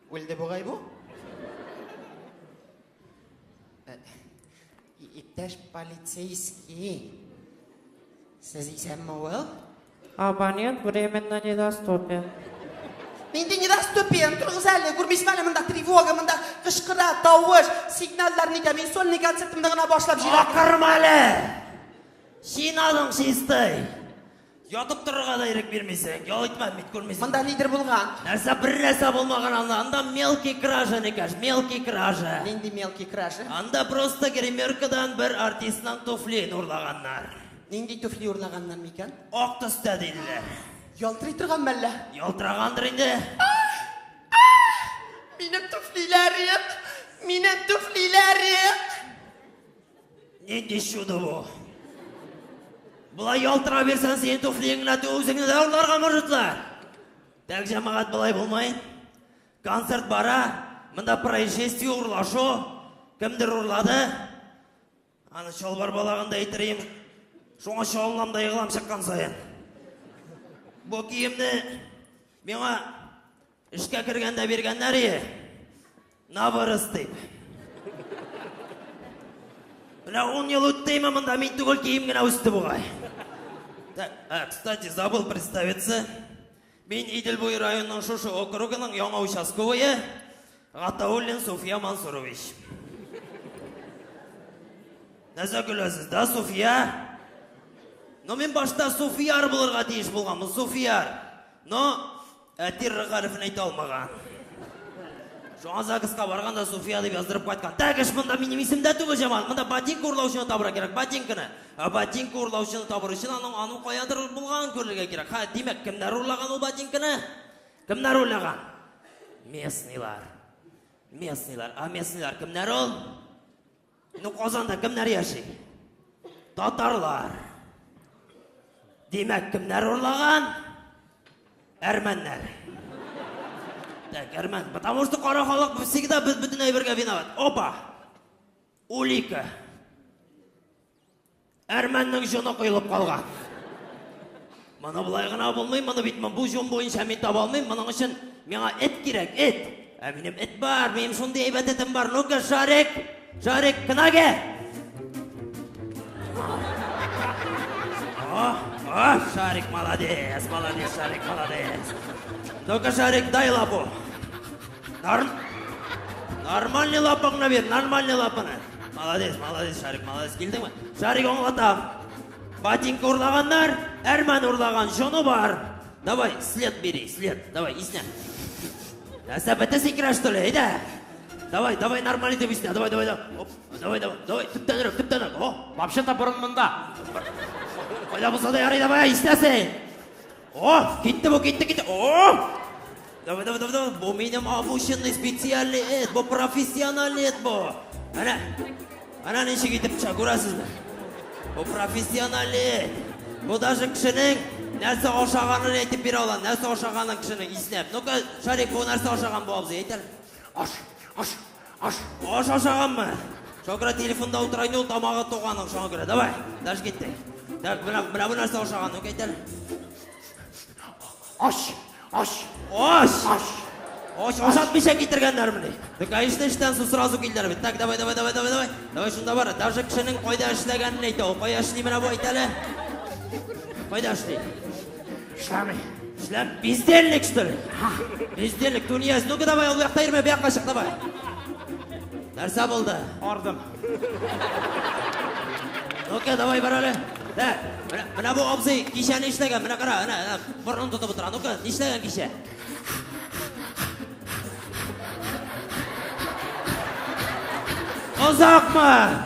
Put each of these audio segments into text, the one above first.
Өлді бұғай бұ? Иптәш полицейский. Сіз исәнме ол? Абонент временно недоступен. Менде недоступен. Тұрғыз әлі, көрмейсің әлі мұнда тревога, мұнда қышқыра, тауыш, сигналдар неге. Мен сольный концертімді ғана башлап жүрем. Ақырма әлі! Сен адың шестай. Ятып тұрға да ерек бермесең, ял етмә, мет көрмесең. Мұнда лидер болған. Бір нәрсе болмаған анда мелкий кража не кәш, мелкий кража. Ненде мелкий кража? Анда просто гримеркадан бір артистнан туфли ұрлағаннар. Ненде туфли ұрлағаннан мекен? Оқ түсті дейділер. Ялтырай тұрған мәлі? Ялтырағандыр енді. Менің туфлилерім! Менің туфлилерім! Ненде шуды бұл? Бұлай ялтыра берсен сен туфлиңін әті өзіңі де ұрларға мұжытлар. Тәк жамағат бұлай болмайын. Концерт бара, мұнда происшествие ұрлашу. Кімдір ұрлады? Аны шолбар балағында етірейім. Шоңа шолынамда еғылам шыққан сайын. Бұл киімді меңа ішке кіргенде бергендер е. Набырыс дейп. Бля, 10 ел өттеймі мұнда мен түгіл киімгіна өсті бұғай. Кстати, забыл представиться. Мен Идельбой районның Шушы округының яңа участковые Ғатауллин София Мансурович. Нәзі күлесіз, да, София? Но мен башта Софияр бұлырға дейіш болғанмын, Софияр. Но әтір ғарифін айта алмаған. Жоға Загысқа барғанда София деп яздырып қайтқан. Тәгіш мұнда менің есімді түгі жаман. Мұнда ботинка ұрлаушыны табыра керек, ботинкіні. Ботинка ұрлаушыны табыр үшін аның қоядыр болған көрліге керек. Демек, кімдер ұрлаған ол ботинкіні? Кімдер ұрлаған? Местныйлар. Местныйлар кімдер ол? Ну, Қозанда кімдер яши? Татарлар. Демек, кімдер ұрлаған? Әрмәннер. Так, Арман, потому что қара халық всегда бүтін әйберге виноват. Опа! Улика. Әрмәннің жоны қойылып қалған. Мұны бұлай ғана болмай, мұны бітмін. Бұл жон бойынша мен таба алмайм. Мұның үшін меңа эт керек, эт. Менің эт бар, менің сондай әйбәт етім бар. Ну-ка, Шарик, кінаге. Шарик, молодец, Шарик, молодец. Ну-ка, Шарик, дай лапу. Нормальный лапыңны бер, нормальный лапыны. Молодец, Шарик, молодец. Келдің ме? Шарик оңлатам. Ботинка ұрлағандар, әрмән ұрлаған жоны бар. Давай, след бери, след. Давай, исня. Сәбәті секірә, что ли, әйді? Давай, нормальный деп исня. Давай. Түптенірік. Вообще-то бұрын мұнда. Қойда болса да ярай, давай, иснясың. Кетті. Давай. Бұл менің обученный специальный эт, бұл профессиональный эт бұл. Ана неше кетіп тұша, көрасыз ба? Бұл профессиональный эт. Бұл даже кішінің нәрсе ошағанын етіп бере olan, нәрсе ошағанын кішінің иснеп. Ну-ка, Шарик, бұл нәрсе ошаған бұл абзы, етер? Ош ошаған ма? Шоқыра телефонда отырайын, ол тамағы тоғаның шоңа көре. Давай, даже кетті. Бұна бұл нәрсе ошаған, ну-ка, етер? Ошатмыша кетіргендер міне. Конечно, іштен су сразу келдер бет. Так, давай. Давай, шында бар. Даже кішінің қойда ішлегенін айта. Ол қойда ішлей мені бұл айталы. Қойда ішлей. Ішлем. Бездерлік, что ли? Бездерлік, тунияз. Ну-ка, давай, ол яқта ерме, бияққа шық, давай. Нәрсе болды? Ордым. Ну-ка, давай, баралы. Мына бұл обзый кешені ішлеген, мына қара, бұрын тұтып отырған. Ну-ка, ішлеген кеше. Ұзақ ма?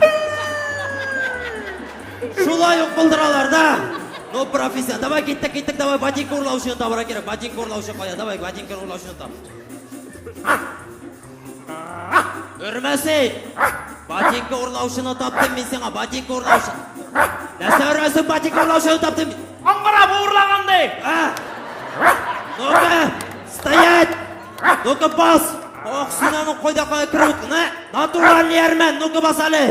Шулай ұқпылдыралар да. Ну, профессион. Давай, кеттік, давай, ботинка ұрлаушыны табыра керек. Ботинка ұрлаушы қоя, давай, ботинка ұрлаушыны таб. Үрмәсей! Ботинка ұрлаушыны таптым мен сеңа, ботинка ұрлаушыны. Нәрсе өрмәсің, ботинка ұрлаушыны таптым мен. Аңғыра бұл ұрлағандай! Ну-ка, стоять! Ну-ка, бас! Сынаның қойда қоя кіріп ұтқын, натуральный әрмән, ну-ка, бас әлі!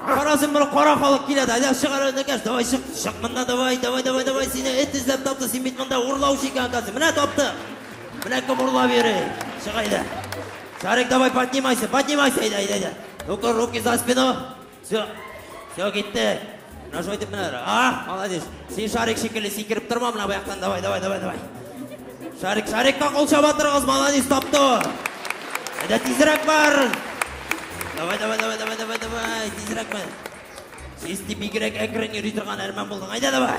Қарасың бір қора қалық келеді, әлі шығар өңді кәш, давай шық мұнда, давай, сені әт іздеп тапты, сен бет мұнда ұрлаушы екен қазір, міне тапты! Міне кім ұрла бері, Айда. Шарик, давай, поднимайся, айда. Ну-ка, руки за спину. Все, кетті. Мына жойтып мына. Молодец. Сен Шарик шекелі секіріп тұрма, мына баяқтан, давай. Шарикқа қол шабатыр қыз, молодец, тапты. Айда, тезірек бар. Давай, тезірек бар. Сесті бигірек әкірін үйрей тұрған әрман болдың, айда, давай.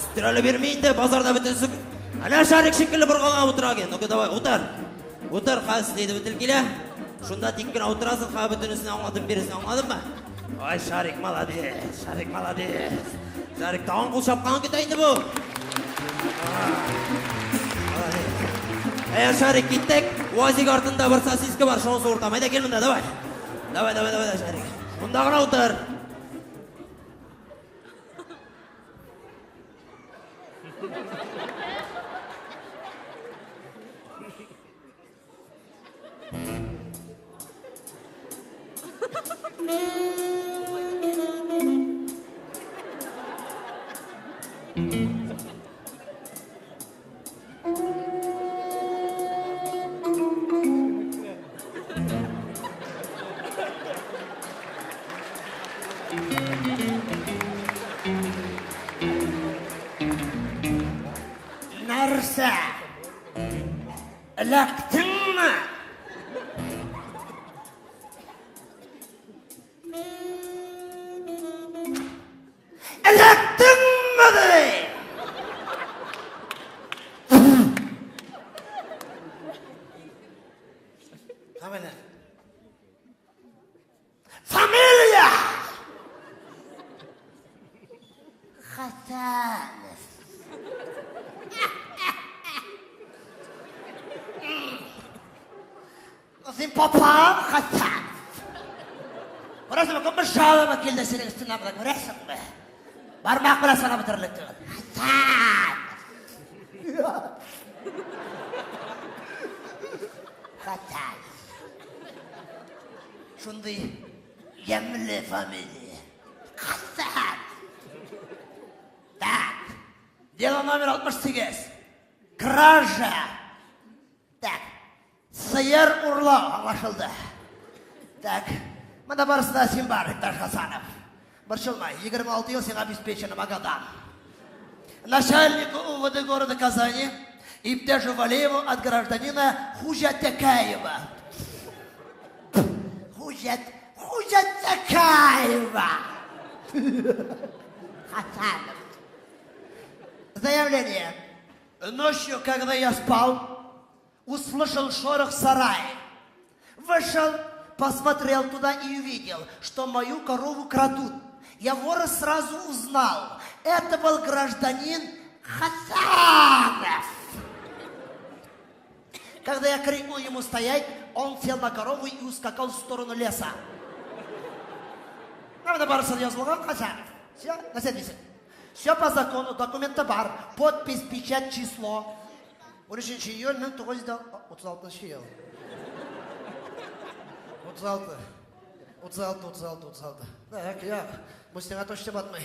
Сүттірәлі бермейінді, базарда бүтінсік. Ана Шарик шекелі бір қалға отыра кен. Ну-ка, давай, Отыр, қаз дейді бітіл келе. Шында теккен ауытырасың, қа бүтінісін аңладың, бересін аңладың ба? Ай, Шарик, молодец. Шарик, тауын қол шапқан кетайынды бұл. Молодец. Шарик, кеттік. Уазик артында бір сосиска бар, шоңсы ортамайда кел мұнда, давай. Давай, Шарик. Мұндағына отыр. Нәрсә? Эләктеңме? Эләктеңме дей? Фамилия? Хасанов. Сен папам Хасанов. Көресің бе, бір жалыма келді сенің үстіне бұда көресің бе? Бармақ бұла сана бұтырлық түгіл. Хасанов. Шундай емлі фамилия. Хасанов. Так, дело номер 68. Кража. Так, сиыр ұрлау аңлашылды. Так, мына барысында сен бар, Икташ Хасанов. Бір жылмай, 26 ел сен обеспеченным годам. Начальнику УВД города Казани Иптяшу Валееву от гражданина Хужатякаева. Хужатякаева. Хасанов. Заявление. Ночью, когда я спал, услышал шорох в сарае. Вышел, посмотрел туда и увидел, что мою корову крадут. Я вора сразу узнал. Это был гражданин Хасанов. Когда я крикнул ему стоять, он сел на корову и ускакал в сторону леса. Надо бар серьезно, Хасанов. Все, на сервисе. Все по закону, документы бар, подпись, печать, число. 13 июль 1936 ел. 36. Так, бұл сеңа точно батмай.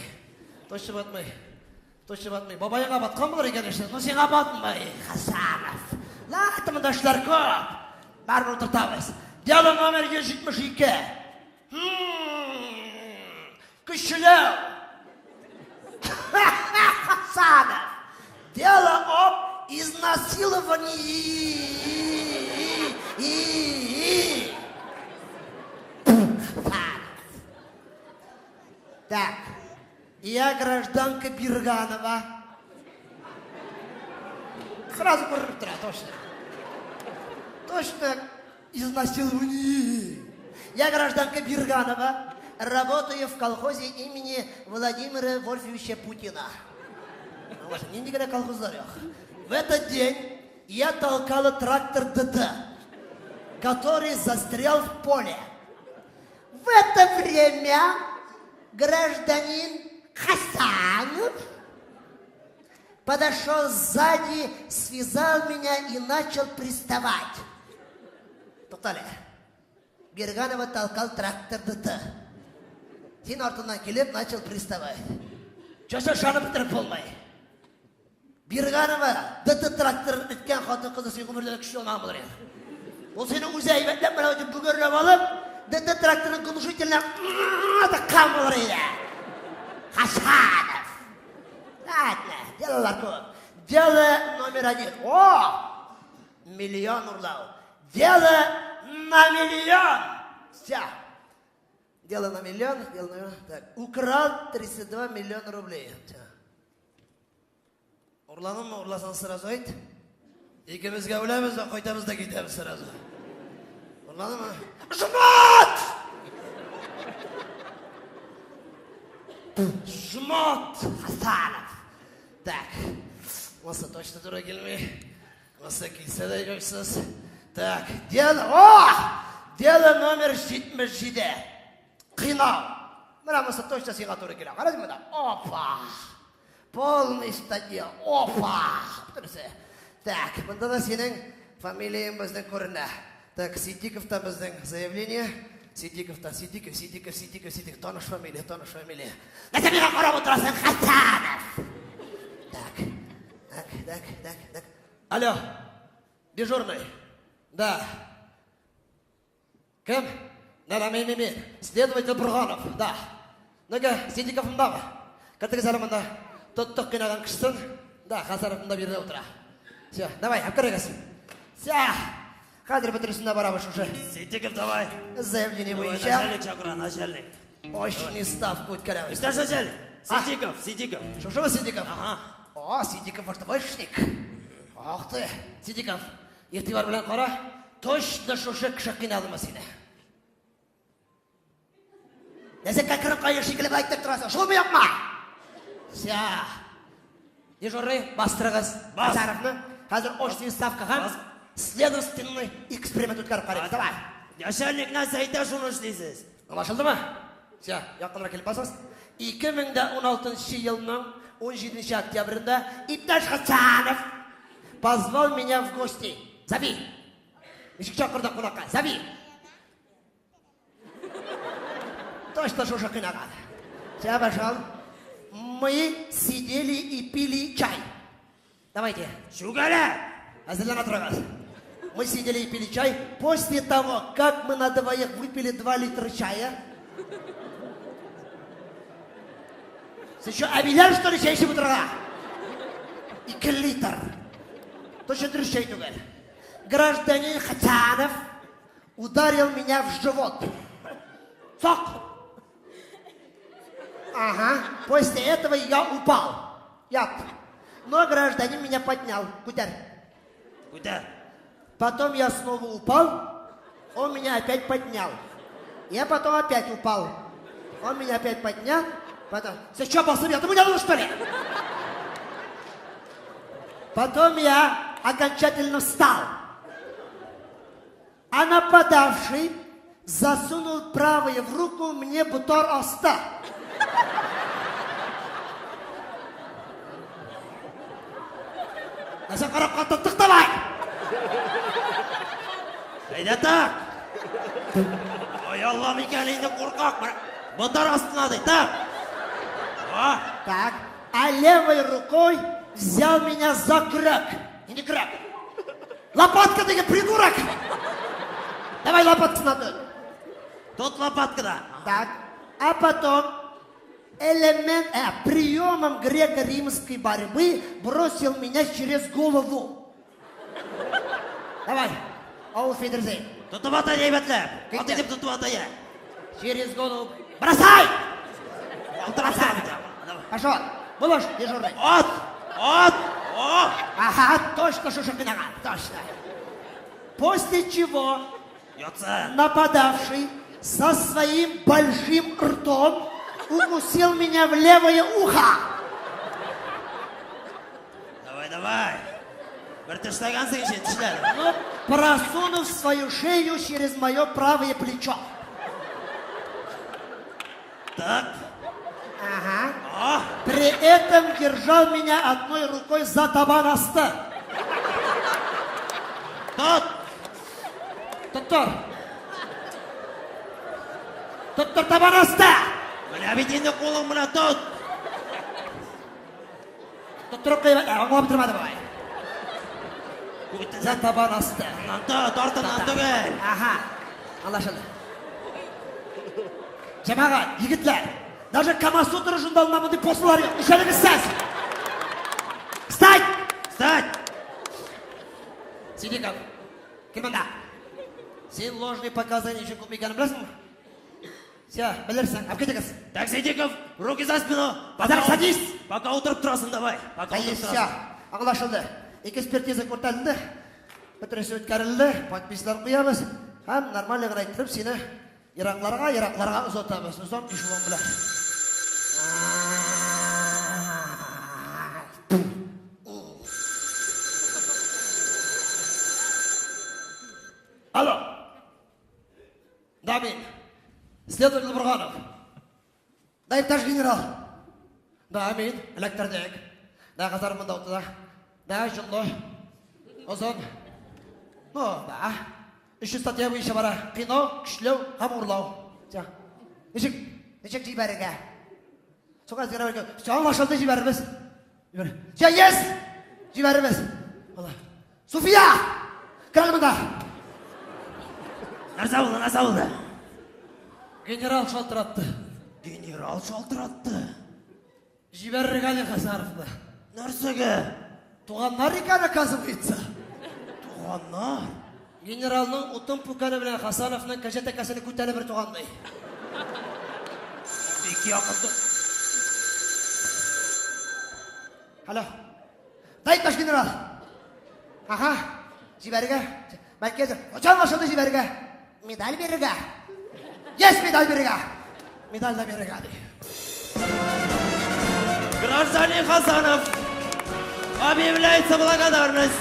Бабайыңа батқан болар екен, но сеңа батмай, Хасанов. Атымындашлар көп. Бәрін отыртамыз. Дело номер 72. Күшілеу. Хасанов. Дело об изнасиловании. Так, я гражданка Бирганова. Сразу корректора, точно изнасилование. Я гражданка Бирганова, работаю в колхозе имени Владимира Вольфовича Путина. Не говоря колхозарях. В этот день я толкала трактор ДД, который застрял в поле. В это время гражданин Хасанов подошел сзади, связал меня и начал приставать. Тоқтале. Бирганова толкал трактор ДД. Сен артынан келіп, начал приставать. Жоса шаны бітіріп болмай. Бирганова ДД трактор өткен қатын қызы сен өмірдегі күші олмаған болар еді. Ол сені өзі әйбәтлеп мына өтіп бүгерлеп алып, дәтті тракторын глушительно қамылыр еді. Хасанов. Ладно, делалар көп. Дело номер 1. О! Миллион урлау. Дело на миллион. Все. Дело на миллион. Так, украл 32 миллиона рублей. Урланым мı? Урласан сразу айт. İkimizге өлеміз да қойтамыз да кетеміз сразу. Урланым мı? Жмот! Жмот! Хасанов. Так. Маса точно тура келмей. Маса келсе де жойсыз. Так, дело... О! Дело номер 77. Қинау. Мына маса точно сыйға тура келе. Қарадың мына? Опа! Полный стадия. Опа! Так, бұнда да сенің фамилияң біздің көрінді. Так, Сидиковтан біздің заявление. Сидиковтан, Сидиков. Тоныш фамилия. Это меня қорап отырасың, Хасанов! Так. Алло, дежурный. Да. Кім? Да, мен. Следователь Бурганов, да. Ну-ка, Сидиков мұнда ма? Кіртігі сәлімінда тұттық қинаған кішсін. Да, Хасанов мұнда берді отыра. Все, давай, обкарайгасын. Все, қазір бітірісінде барабыш уже. Сидиков, давай. Заявление Давай, бойынша. начальник шақыра, начальник. Мощный ставку өткарамыз. Старший начальник. Сидиков. Шушыва Сидиков? Ага. О, Сидиков артовочник. Ох ты, Сидиков. Ертебар білен қора, точно шушы кіші қиналды ма сені? Нәзі кәкіріп қайыр шекіліп айттып тұрасың, шул мұяқ ма? Ся. Дежурный, бастырығыз. Хасановны. Қазір очный ставкаға следственный эксперимент өткарып қараймыз. Давай. Начальник нәрсе айта шуны істейсіз. Anlaşıldı mı? Ся, yakınlara kelip basыңыз. 2016 жылының 17 октябрында Ипташ Хасанов позвал меня в гости. Зови. Ишік шақырды қонаққа. Зови. Точно шушы қинаған. Ся, пошел. Мы сидели и пили чай. Давайте. Шугара. Әзірлен отырыңыз. Мы сидели и пили чай. После того, как мы на двоих выпили 2 литра чая, ты что, обелял, что ли, чай себе утра? 2 литр. Точно трещай тугар. Гражданин Хасанов ударил меня в живот. Цок. Ага. После этого я упал. Но гражданин меня поднял. Куда? Потом я снова упал, он меня опять поднял. Я потом опять упал. Он меня опять поднял. Потом... Ты что, посмотри, ты меня что ли? Потом я окончательно встал. А нападавший засунул правую в руку мне бутор оста. Давай! Қайда так? Ой, Аллам екеніңді қорқақ. Бұндар астына дей, так? Так, а левой рукой взял меня за крак. И не крак. Лопатка, ты придурок! Давай лопатку надо. Тут лопаткада. Так, а потом приемом греко-римской борьбы бросил меня через голову. Давай. Ауф Федерзей. Тұтып ата дейбәтләп. Аты деп тұтып ата я. Через голову. Бросай! Бросай! Пошел. Булыш, дежурный. От! Ага, точно Шушакинага. Точно. После чего нападавший со своим большим ртом укусил меня в левое ухо. Давай. Вертыштагансың ше, тішлер. Но просунув свою шею через мое правое плечо. Так. Ага. При этом держал меня одной рукой за табанаста. Доктор табанаста. Мына бетінде қолың мұна тұт. Доктор қойбат, оңға бітірмады бай. За табан асты. Тартынан түгел. Аха, anlaşıldı. Cemaat, yigitler, даже Камасутра журналынамын деп посылар yok. Üşеліңіз сәз. Встать! Встать! Сидиков, кел мында. Сен ложный показания үшін көмегенін білесің бе? Все, білірсің, әп кетіңіз. Так, Сидиков, руки за спину. Базар, садись. Пока отырып тұрасың, давай. Пока отырып Все, тұрасың. anlaşıldı. Экспертиза көртәлінді, бітірісі өткәрілді, подписьлар қоямыз. Һәм нормальный ғана айттырып, сені Ирақларға ұзатамыз. Ұзам ешуан білер. Алло. Да, мен. Следователь Бурганов. Да, ипташ генерал. Да, мен. Электрдек. Да, қазар мұнда отырда. Да, жылы. Озон. Ну, да. 3 статья бойынша бара. Қинау, күшлеу, һәм ұрлау. Нешек жибәріге. Соға зігара бәрге. Анлашылды жибәріміз. Ес! Жибәріміз. Суфия! Кірәлі мұнда. Нәрсе болды? Генерал шалтыратты. Генерал шалтыратты. Жибәріге не Хасаровны. Нәрсеге? Туғаннар екен оказывается. Туғаннар? Генералның ұтын пүкәні білен Хасановның кәжет-әкәсіні көтәлі бір туғандай. Беки ақылды. Алло. Дайт баш генерал. Аха. Жибәріге. Мәккезір. Очан ашылды жибәріге. Медаль беріге. Ес медаль беріге. Медаль да беріге. Гражданин Хасанов, объявляется благодарность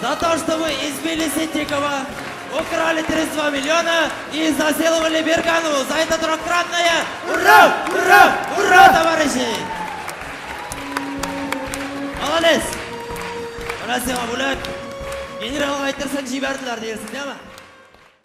за то, что вы избили Ситикова, украли 32 миллиона и изнасиловали Берканову. За это трехкратное ура! Ура! Ура, товарищи! Молодец! Спасибо, Булат. Генерал айтырсаң жибәрділер дейсің, değil mi?